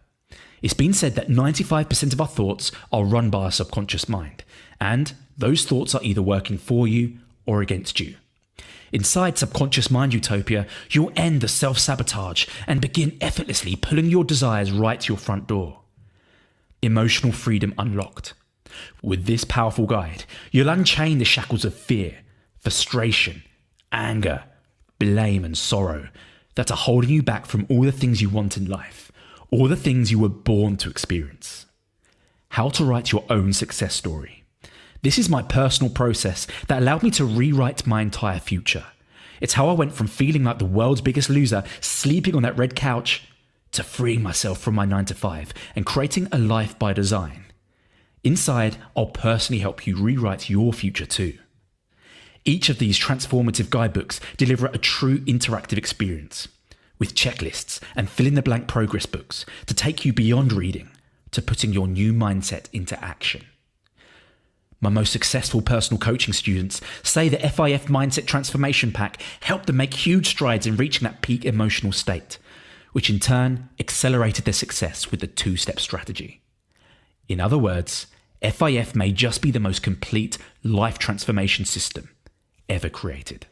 It's been said that 95% of our thoughts are run by our subconscious mind, and those thoughts are either working for you or against you. Inside Subconscious Mind Utopia, you'll end the self-sabotage and begin effortlessly pulling your desires right to your front door. Emotional Freedom Unlocked. With this powerful guide, you'll unchain the shackles of fear, frustration, anger, blame, and sorrow that are holding you back from all the things you want in life, all the things you were born to experience. How to write your own success story. This is my personal process that allowed me to rewrite my entire future. It's how I went from feeling like the world's biggest loser, sleeping on that red couch, to freeing myself from my 9-to-5 and creating a life by design. Inside, I'll personally help you rewrite your future too. Each of these transformative guidebooks deliver a true interactive experience, with checklists and fill-in-the-blank progress books to take you beyond reading to putting your new mindset into action. My most successful personal coaching students say the FIF Mindset Transformation Pack helped them make huge strides in reaching that peak emotional state, which in turn accelerated their success with the 2-step strategy. In other words, FIF may just be the most complete life transformation system ever created.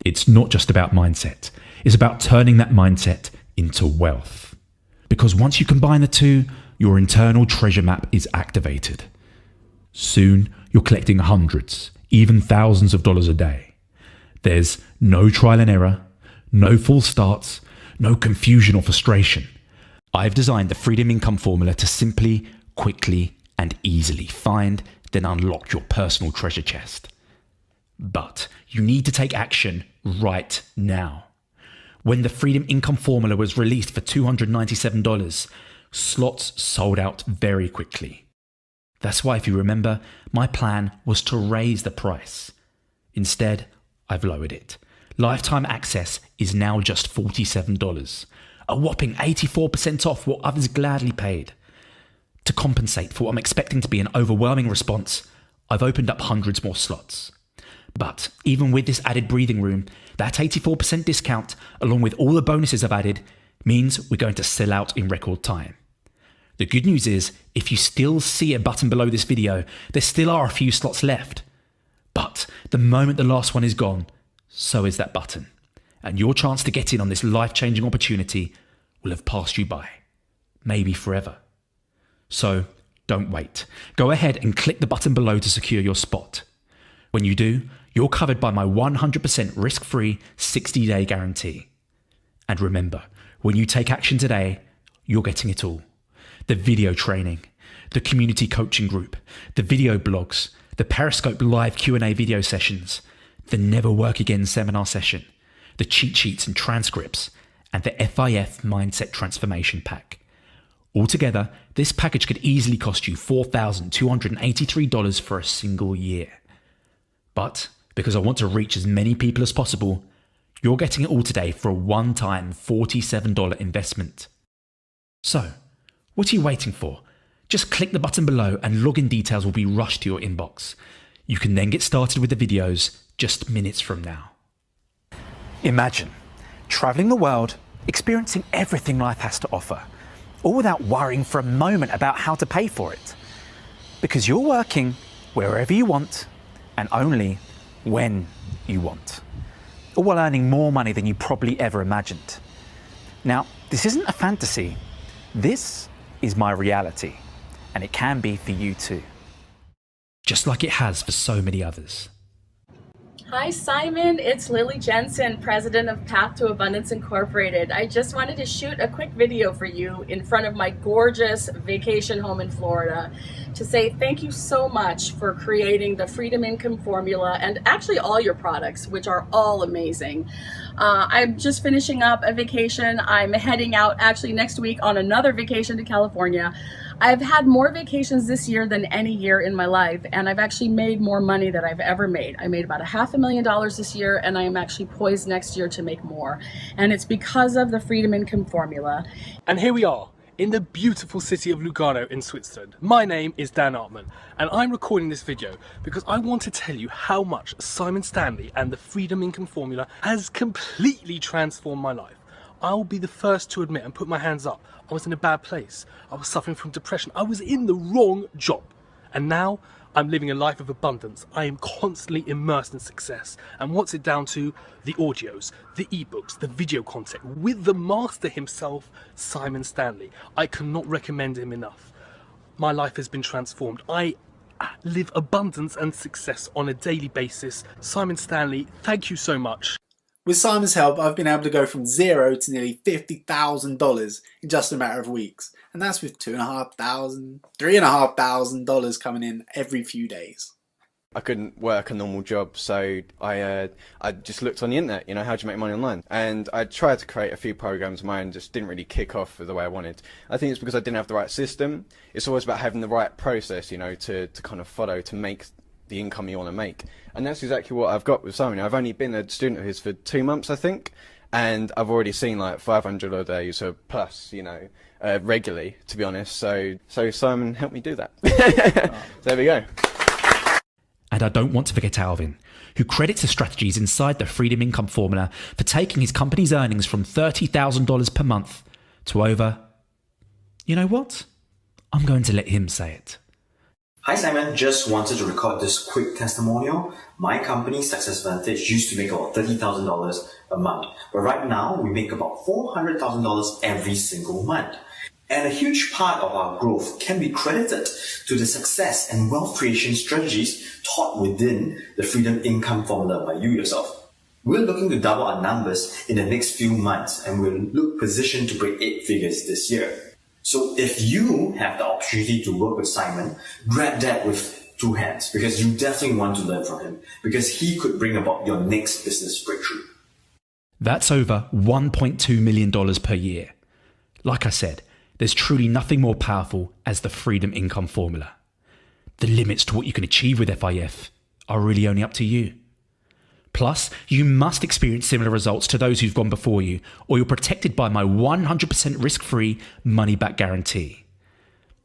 It's not just about mindset, it's about turning that mindset into wealth. Because once you combine the two, your internal treasure map is activated. Soon, you're collecting hundreds, even thousands of dollars a day. There's no trial and error, no false starts, no confusion or frustration. I've designed the Freedom Income Formula to simply, quickly, and easily find, then unlock your personal treasure chest. But you need to take action right now. When the Freedom Income Formula was released for $297, slots sold out very quickly. That's why, if you remember, my plan was to raise the price. Instead, I've lowered it. Lifetime access is now just $47, a whopping 84% off what others gladly paid. To compensate for what I'm expecting to be an overwhelming response, I've opened up hundreds more slots. But even with this added breathing room, that 84% discount, along with all the bonuses I've added, means we're going to sell out in record time. The good news is, if you still see a button below this video, there still are a few slots left. But the moment the last one is gone, so is that button. And your chance to get in on this life-changing opportunity will have passed you by. Maybe forever. So Don't wait. Go ahead and click the button below to secure your spot. When you do, you're covered by my 100% risk-free 60-day guarantee. And remember, when you take action today, you're getting it all. The video training, the community coaching group, the video blogs, the Periscope live Q&A video sessions, the Never Work Again seminar session, the cheat sheets and transcripts, and the FIF Mindset Transformation Pack. Altogether, this package could easily cost you $4,283 for a single year. But because I want to reach as many people as possible, you're getting it all today for a one-time $47 investment. So, what are you waiting for? Just click the button below and login details will be rushed to your inbox. You can then get started with the videos just minutes from now. Imagine traveling the world, experiencing everything life has to offer, all without worrying for a moment about how to pay for it. Because you're working wherever you want and only when you want, all while earning more money than you probably ever imagined. Now, this isn't a fantasy. This is my reality, and it can be for you too. Just like it has for so many others. Hi Simon, it's Lily Jensen, president of Path to Abundance Incorporated. I just wanted to shoot a quick video for you in front of my gorgeous vacation home in Florida to say thank you so much for creating the Freedom Income Formula and actually all your products, which are all amazing. I'm just finishing up a vacation. I'm heading out actually next week on another vacation to California. I've had more vacations this year than any year in my life, and I've actually made more money than I've ever made. I made about $500,000 this year, and I am actually poised next year to make more. And it's because of the Freedom Income Formula. And here we are, in the beautiful city of Lugano in Switzerland. My name is Dan Artman, and I'm recording this video because I want to tell you how much Simon Stanley and the Freedom Income Formula has completely transformed my life. I'll be the first to admit and put my hands up. I was in a bad place. I was suffering from depression. I was in the wrong job. And now I'm living a life of abundance. I am constantly immersed in success. And what's it down to? The audios, the ebooks, the video content with the master himself, Simon Stanley. I cannot recommend him enough. My life has been transformed. I live abundance and success on a daily basis. Simon Stanley, thank you so much. With Simon's help, I've been able to go from zero to nearly $50,000 in just a matter of weeks. And that's with $2,500, $3,500 coming in every few days. I couldn't work a normal job, so I just looked on the internet, you know, how do you make money online? And I tried to create a few programs of mine, just didn't really kick off the way I wanted. I think it's because I didn't have the right system. It's always about having the right process, you know, to kind of follow to make the income you want to make. And that's exactly what I've got with Simon. I've only been a student of his for 2 months, I think, and I've already seen like 500 a day, so plus, you know, regularly, to be honest. So Simon helped me do that. So there we go. And I don't want to forget Alvin, who credits the strategies inside the Freedom Income Formula for taking his company's earnings from $30,000 per month to over... You know what? I'm going to let him say it. Hi Simon, just wanted to record this quick testimonial. My company, Success Vantage, used to make about $30,000 a month, but right now we make about $400,000 every single month. And a huge part of our growth can be credited to the success and wealth creation strategies taught within the Freedom Income Formula by you yourself. We're looking to double our numbers in the next few months, and we'll look positioned to break 8 figures this year. So if you have the opportunity to work with Simon, grab that with 2 hands, because you definitely want to learn from him, because he could bring about your next business breakthrough. That's over $1.2 million per year. Like I said, there's truly nothing more powerful as the Freedom Income Formula. The limits to what you can achieve with FIF are really only up to you. Plus, you must experience similar results to those who've gone before you, or you're protected by my 100% risk-free money-back guarantee.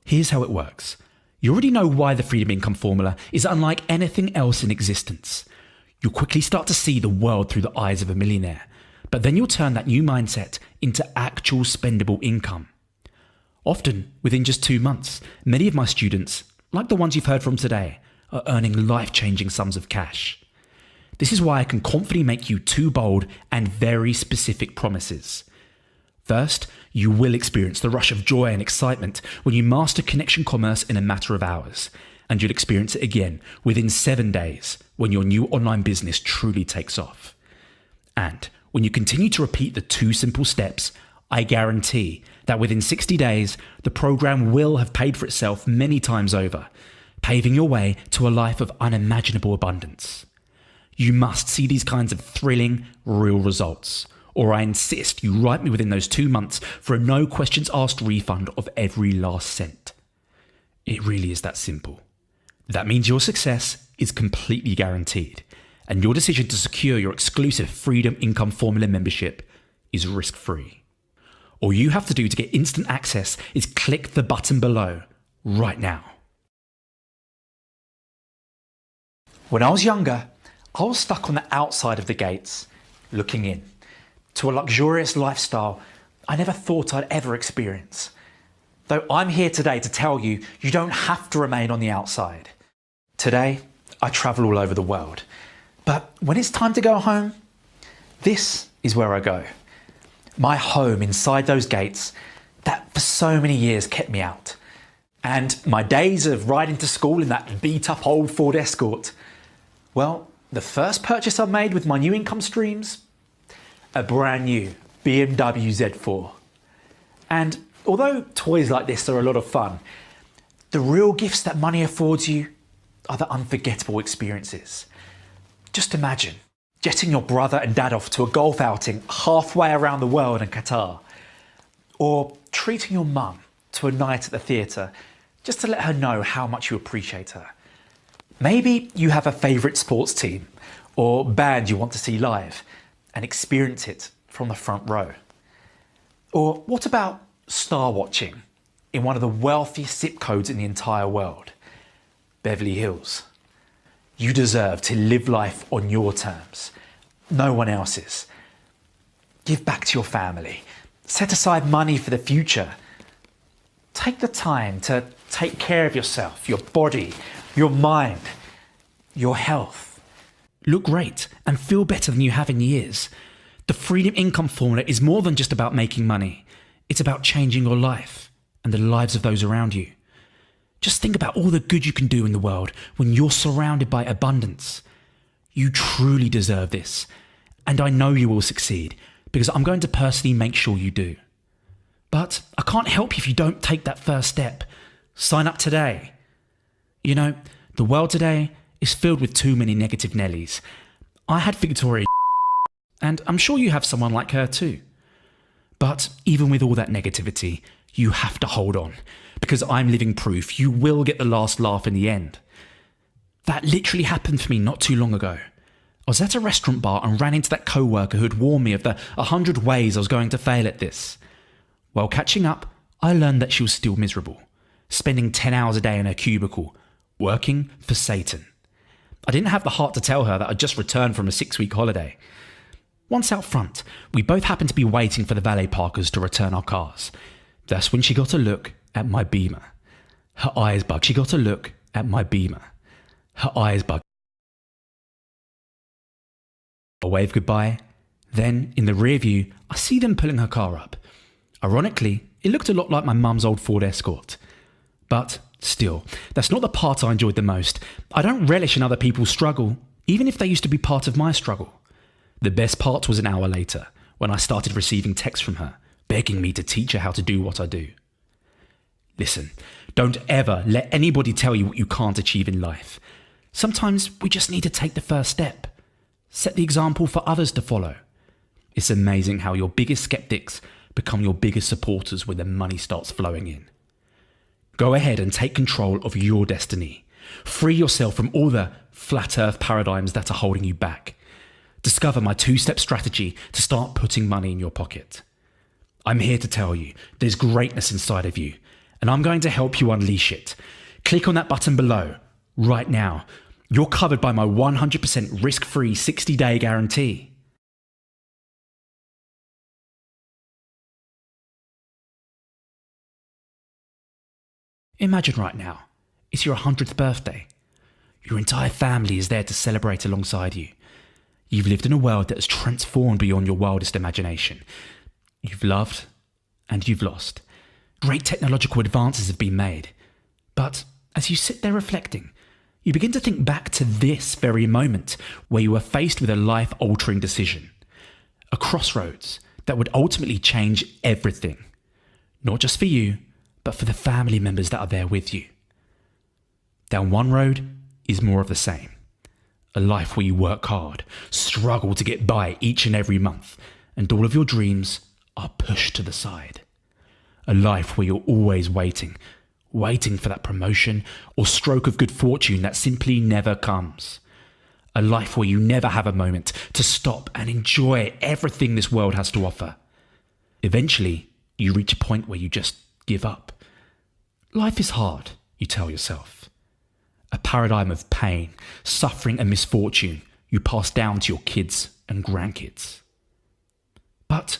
Here's how it works. You already know why the Freedom Income Formula is unlike anything else in existence. You'll quickly start to see the world through the eyes of a millionaire, but then you'll turn that new mindset into actual spendable income. Often, within just 2 months, many of my students, like the ones you've heard from today, are earning life-changing sums of cash. This is why I can confidently make you 2 bold and very specific promises. First, You will experience the rush of joy and excitement when you master connection commerce in a matter of hours. And you'll experience it again within 7 days when your new online business truly takes off. And when you continue to repeat the 2 simple steps, I guarantee that within 60 days, the program will have paid for itself many times over, paving your way to a life of unimaginable abundance. You must see these kinds of thrilling, real results, or I insist you write me within those 2 months for a no questions asked refund of every last cent. It really is that simple. That means your success is completely guaranteed, and your decision to secure your exclusive Freedom Income Formula membership is risk-free. All you have to do to get instant access is click the button below right now. When I was younger, I was stuck on the outside of the gates, looking in, to a luxurious lifestyle I never thought I'd ever experience. Though I'm here today to tell you, you don't have to remain on the outside. Today, I travel all over the world. But when it's time to go home, this is where I go. My home inside those gates that for so many years kept me out. And my days of riding to school in that beat up old Ford Escort. Well, the first purchase I made with my new income streams, a brand new BMW Z4. And although toys like this are a lot of fun, the real gifts that money affords you are the unforgettable experiences. Just imagine jetting your brother and dad off to a golf outing halfway around the world in Qatar, or treating your mum to a night at the theatre just to let her know how much you appreciate her. Maybe you have a favourite sports team or band you want to see live and experience it from the front row. Or what about star watching in one of the wealthiest zip codes in the entire world, Beverly Hills? You deserve to live life on your terms, no one else's. Give back to your family. Set aside money for the future. Take the time to take care of yourself, your body, your mind, your health. Look great and feel better than you have in years. The Freedom Income Formula is more than just about making money. It's about changing your life and the lives of those around you. Just think about all the good you can do in the world when you're surrounded by abundance. You truly deserve this, and I know you will succeed because I'm going to personally make sure you do. But I can't help you if you don't take that first step. Sign up today. You know, the world today is filled with too many negative Nellies. I had Victoria, and I'm sure you have someone like her too. But even with all that negativity, you have to hold on, because I'm living proof you will get the last laugh in the end. That literally happened for me not too long ago. I was at a restaurant bar and ran into that co-worker who had warned me of the 100 ways I was going to fail at this. While catching up, I learned that she was still miserable, spending 10 hours a day in her cubicle, working for Satan. I didn't have the heart to tell her that I'd just returned from a 6-week holiday. Once out front, we both happened to be waiting for the valet parkers to return our cars. That's when she got a look at my Beamer. Her eyes bugged. She got a look at my Beamer. Her eyes bugged. I wave goodbye. Then, in the rear view, I see them pulling her car up. Ironically, it looked a lot like my mum's old Ford Escort. But still, that's not the part I enjoyed the most. I don't relish in other people's struggle, even if they used to be part of my struggle. The best part was an hour later, when I started receiving texts from her, begging me to teach her how to do what I do. Listen, don't ever let anybody tell you what you can't achieve in life. Sometimes we just need to take the first step. Set the example for others to follow. It's amazing how your biggest skeptics become your biggest supporters when the money starts flowing in. Go ahead and take control of your destiny. Free yourself from all the flat earth paradigms that are holding you back. Discover my 2-step strategy to start putting money in your pocket. I'm here to tell you there's greatness inside of you, and I'm going to help you unleash it. Click on that button below right now. You're covered by my 100% risk-free 60-day guarantee. Imagine right now, it's your 100th birthday. Your entire family is there to celebrate alongside you. You've lived in a world that has transformed beyond your wildest imagination. You've loved and you've lost. Great technological advances have been made. But as you sit there reflecting, you begin to think back to this very moment where you were faced with a life-altering decision. A crossroads that would ultimately change everything. Not just for you, but for the family members that are there with you. Down one road is more of the same. A life where you work hard, struggle to get by each and every month, and all of your dreams are pushed to the side. A life where you're always waiting for that promotion or stroke of good fortune that simply never comes. A life where you never have a moment to stop and enjoy everything this world has to offer. Eventually, you reach a point where you just give up. Life is hard, you tell yourself. A paradigm of pain, suffering and misfortune you pass down to your kids and grandkids. But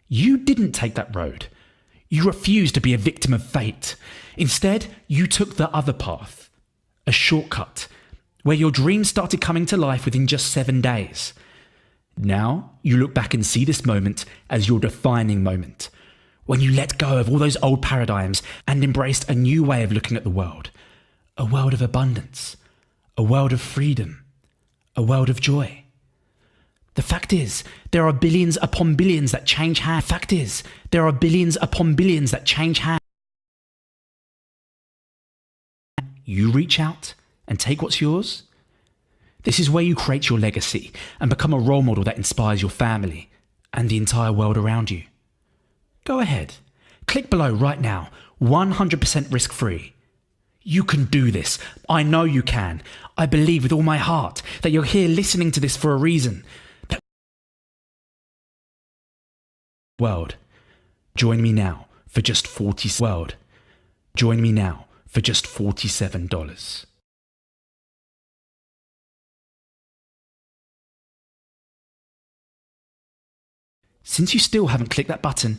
you didn't take that road. You refused to be a victim of fate. Instead, you took the other path, a shortcut, where your dreams started coming to life within just 7 days. Now, you look back and see this moment as your defining moment, when you let go of all those old paradigms and embraced a new way of looking at the world. A world of abundance, a world of freedom, a world of joy. The fact is, there are billions upon billions that change hands. Fact is, there are billions upon billions that change hands. You reach out and take what's yours. This is where you create your legacy and become a role model that inspires your family and the entire world around you. Go ahead, click below right now, 100% risk-free. You can do this. I know you can. I believe with all my heart that you're here listening to this for a reason. That world. Join me now for just Join me now for just $47. Since you still haven't clicked that button,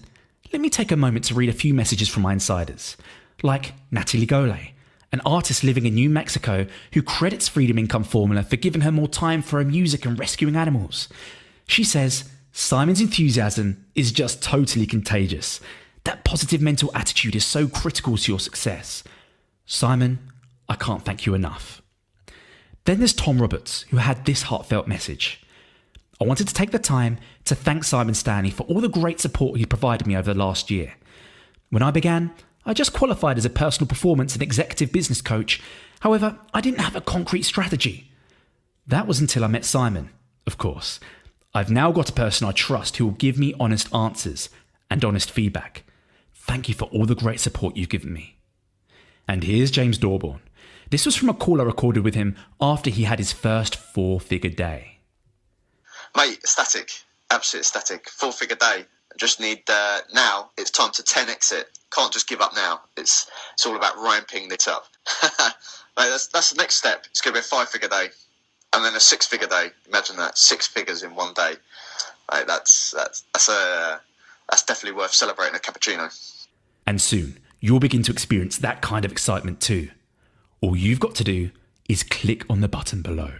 let me take a moment to read a few messages from my insiders, like Natalie Golay, an artist living in New Mexico who credits Freedom Income Formula for giving her more time for her music and rescuing animals. She says, Simon's enthusiasm is just totally contagious. That positive mental attitude is so critical to your success. Simon, I can't thank you enough. Then there's Tom Roberts, who had this heartfelt message. I wanted to take the time to thank Simon Stanley for all the great support he provided me over the last year. When I began, I just qualified as a personal performance and executive business coach. However, I didn't have a concrete strategy. That was until I met Simon, of course. I've now got a person I trust who will give me honest answers and honest feedback. Thank you for all the great support you've given me. And here's James Dorborn. This was from a call I recorded with him after he had his first 4-figure day. Mate, ecstatic. Absolutely ecstatic. 4-figure day. I just need, now it's time to 10x it. Can't just give up now. It's all about ramping it up. Mate, that's the next step. It's going to be a 5-figure day. And then a 6-figure day. Imagine that. 6 figures in one day. Mate, that's definitely worth celebrating a cappuccino. And soon, you'll begin to experience that kind of excitement too. All you've got to do is click on the button below.